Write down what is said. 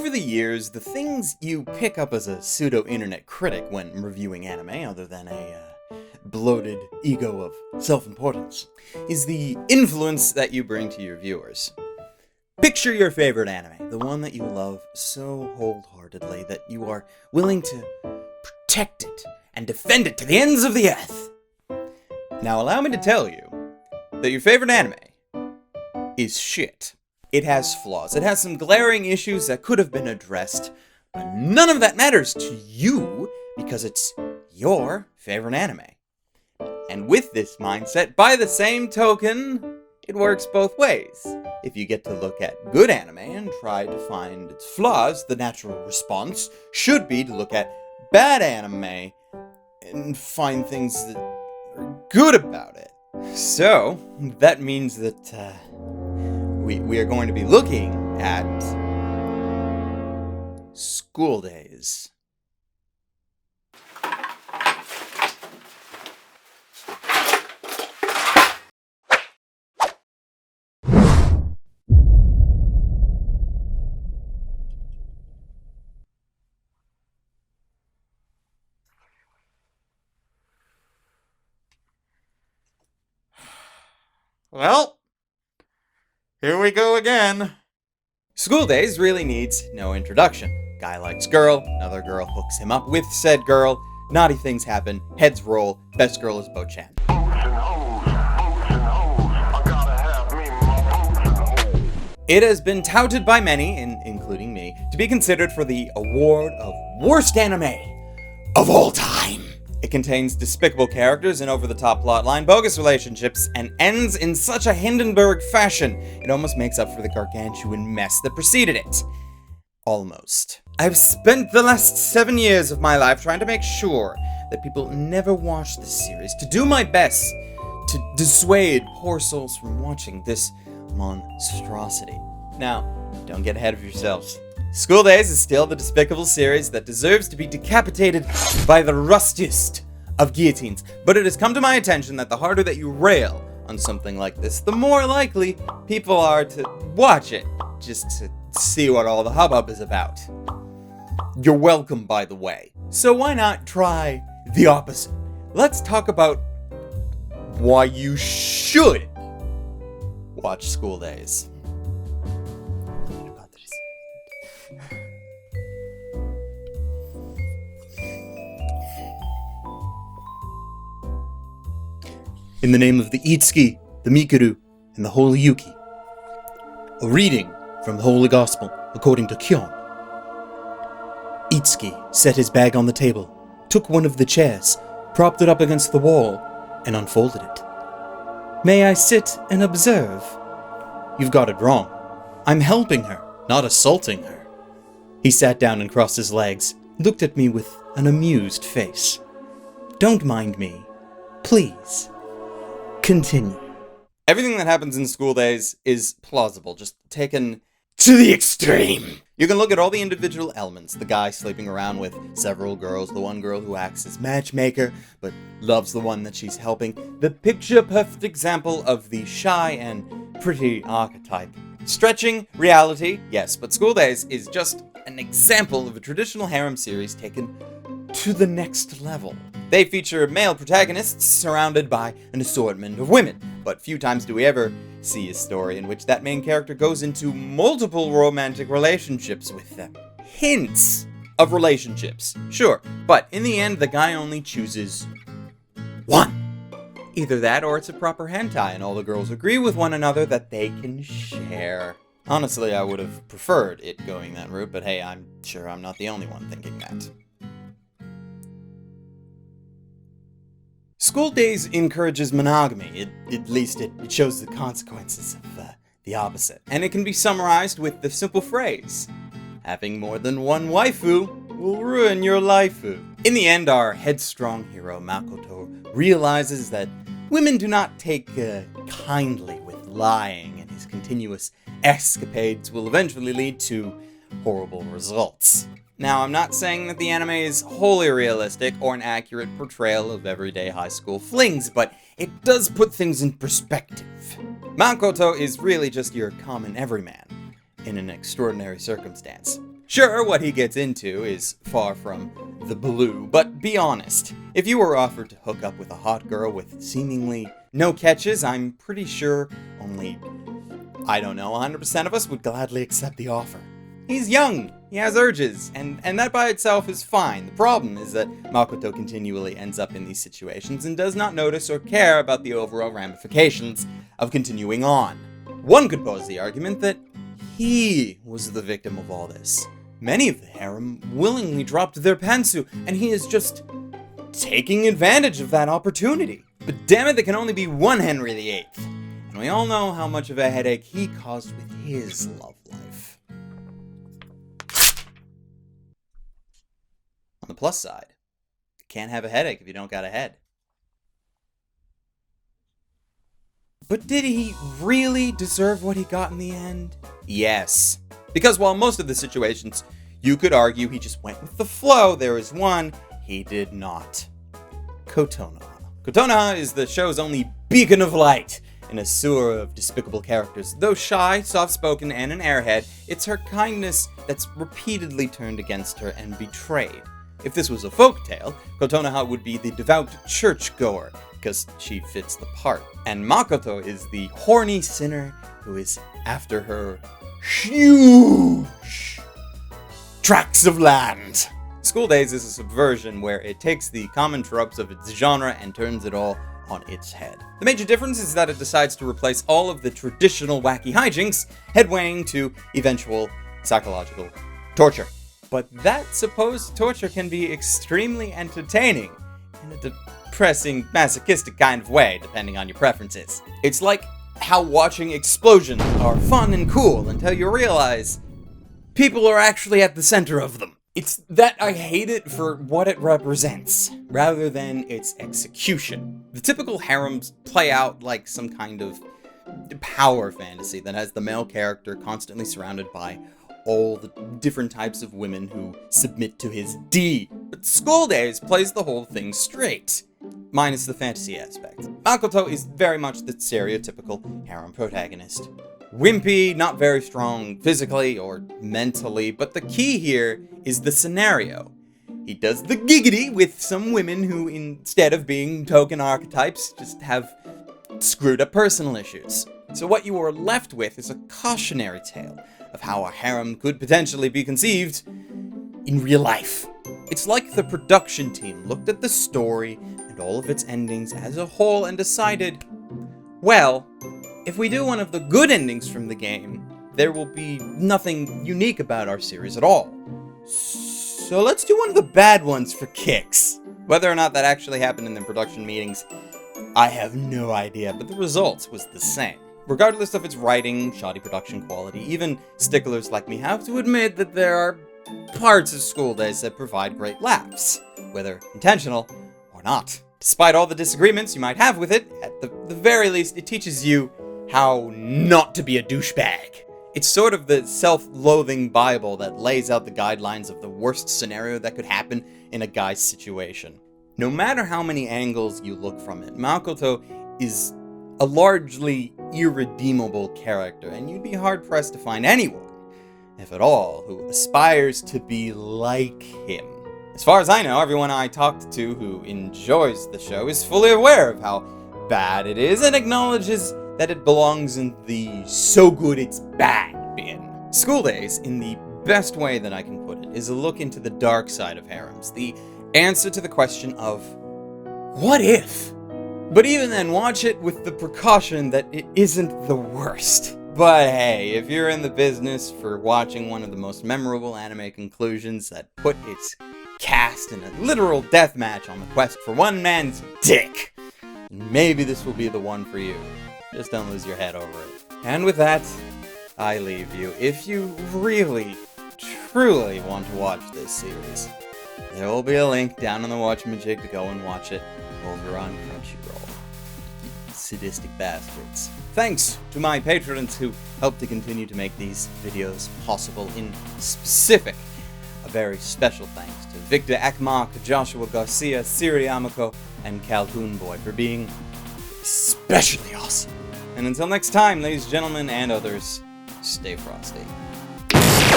over the years, the things you pick up as a pseudo-internet critic when reviewing anime, other than a bloated ego of self-importance, is the influence that you bring to your viewers. Picture your favorite anime, the one that you love so wholeheartedly that you are willing to protect it and defend it to the ends of the earth. Now allow me to tell you that your favorite anime is shit. It has flaws. It has some glaring issues that could have been addressed, but none of that matters to you because it's your favorite anime. And with this mindset, by the same token, it works both ways. If you get to look at good anime and try to find its flaws, the natural response should be to look at bad anime and find things that are good about it. So, that means that we are going to be looking at School Days. Well, here we go again. School Days really needs no introduction. Guy likes girl, another girl hooks him up with said girl, naughty things happen, heads roll, best girl is Bo-chan. It has been touted by many, including me, to be considered for the award of worst anime of all time. It contains despicable characters and over-the-top plotline, bogus relationships, and ends in such a Hindenburg fashion, it almost makes up for the gargantuan mess that preceded it. Almost. I've spent the last 7 years of my life trying to make sure that people never watch this series, to do my best to dissuade poor souls from watching this monstrosity. Now, don't get ahead of yourselves. School Days is still the despicable series that deserves to be decapitated by the rustiest of guillotines, but it has come to my attention that the harder that you rail on something like this, the more likely people are to watch it, just to see what all the hubbub is about. You're welcome, by the way. So why not try the opposite? Let's talk about why you should watch School Days. In the name of the Itsuki, the Mikuru, and the Holy Yuki. A reading from the Holy Gospel according to Chung. Itsuki set his bag on the table, took one of the chairs, propped it up against the wall, and unfolded it. May I sit and observe? You've got it wrong. I'm helping her, not assaulting her. He sat down and crossed his legs, looked at me with an amused face. Don't mind me, please. Continue. Everything that happens in School Days is plausible, just taken to the extreme. You can look at all the individual elements. The guy sleeping around with several girls, the one girl who acts as matchmaker, but loves the one that she's helping. The picture-perfect example of the shy and pretty archetype. Stretching reality, yes, but School Days is just an example of a traditional harem series taken to the next level. They feature male protagonists surrounded by an assortment of women, but few times do we ever see a story in which that main character goes into multiple romantic relationships with them. Hints of relationships, sure, but in the end the guy only chooses one. Either that or it's a proper hentai and all the girls agree with one another that they can share. Honestly, I would have preferred it going that route, but hey, I'm sure I'm not the only one thinking that. School Days encourages monogamy, at least it shows the consequences of the opposite. And it can be summarized with the simple phrase, having more than one waifu will ruin your lifeu. In the end, our headstrong hero Makoto realizes that women do not take kindly with lying, and his continuous escapades will eventually lead to horrible results. Now, I'm not saying that the anime is wholly realistic or an accurate portrayal of everyday high school flings, but it does put things in perspective. Makoto is really just your common everyman in an extraordinary circumstance. Sure, what he gets into is far from the blue, but be honest. If you were offered to hook up with a hot girl with seemingly no catches, I'm pretty sure only, 100% of us would gladly accept the offer. He's young, he has urges, and that by itself is fine. The problem is that Makoto continually ends up in these situations and does not notice or care about the overall ramifications of continuing on. One could pose the argument that he was the victim of all this. Many of the harem willingly dropped their pantsu, and he is just taking advantage of that opportunity. But damn it, there can only be one Henry VIII. And we all know how much of a headache he caused with his love life. On the plus side, you can't have a headache if you don't got a head. But did he really deserve what he got in the end? Yes. Because while most of the situations you could argue he just went with the flow, there is one he did not. Kotonoha. Kotonoha is the show's only beacon of light in a sewer of despicable characters. Though shy, soft-spoken, and an airhead, it's her kindness that's repeatedly turned against her and betrayed. If this was a folktale, Kotonoha would be the devout churchgoer, because she fits the part. And Makoto is the horny sinner who is after her huge tracts of land. School Days is a subversion where it takes the common tropes of its genre and turns it all on its head. The major difference is that it decides to replace all of the traditional wacky hijinks, headwaying to eventual psychological torture. But that supposed torture can be extremely entertaining in a depressing, masochistic kind of way, depending on your preferences. It's like how watching explosions are fun and cool until you realize people are actually at the center of them. It's that I hate it for what it represents, rather than its execution. The typical harems play out like some kind of power fantasy that has the male character constantly surrounded by all the different types of women who submit to his D. But School Days plays the whole thing straight, minus the fantasy aspect. Makoto is very much the stereotypical harem protagonist. Wimpy, not very strong physically or mentally, but the key here is the scenario. He does the giggity with some women who, instead of being token archetypes, just have screwed up personal issues. So what you are left with is a cautionary tale of how a harem could potentially be conceived in real life. It's like the production team looked at the story and all of its endings as a whole and decided, well, if we do one of the good endings from the game, there will be nothing unique about our series at all. So let's do one of the bad ones for kicks. Whether or not that actually happened in the production meetings, I have no idea, but the result was the same. Regardless of its writing, shoddy production quality, even sticklers like me have to admit that there are parts of School Days that provide great laughs, whether intentional or not. Despite all the disagreements you might have with it, at the very least, it teaches you how not to be a douchebag. It's sort of the self-loathing Bible that lays out the guidelines of the worst scenario that could happen in a guy's situation. No matter how many angles you look from it, Makoto is a largely irredeemable character, and you'd be hard-pressed to find anyone, if at all, who aspires to be like him. As far as I know, everyone I talked to who enjoys the show is fully aware of how bad it is and acknowledges that it belongs in the so good it's bad bin. School Days, in the best way that I can put it, is a look into the dark side of harems, the answer to the question of, what if? But even then, watch it with the precaution that it isn't the worst. But hey, if you're in the business for watching one of the most memorable anime conclusions that put its cast in a literal deathmatch on the quest for one man's dick, maybe this will be the one for you. Just don't lose your head over it. And with that, I leave you. If you really, truly want to watch this series, there will be a link down on the Watchamajig to go and watch it over on Crunchyroll. You sadistic bastards. Thanks to my patrons who help to continue to make these videos possible. In specific, a very special thanks to Victor Akmak, Joshua Garcia, Siri Amako, and Calhoun Boy for being especially awesome. And until next time, ladies and gentlemen, and others, stay frosty.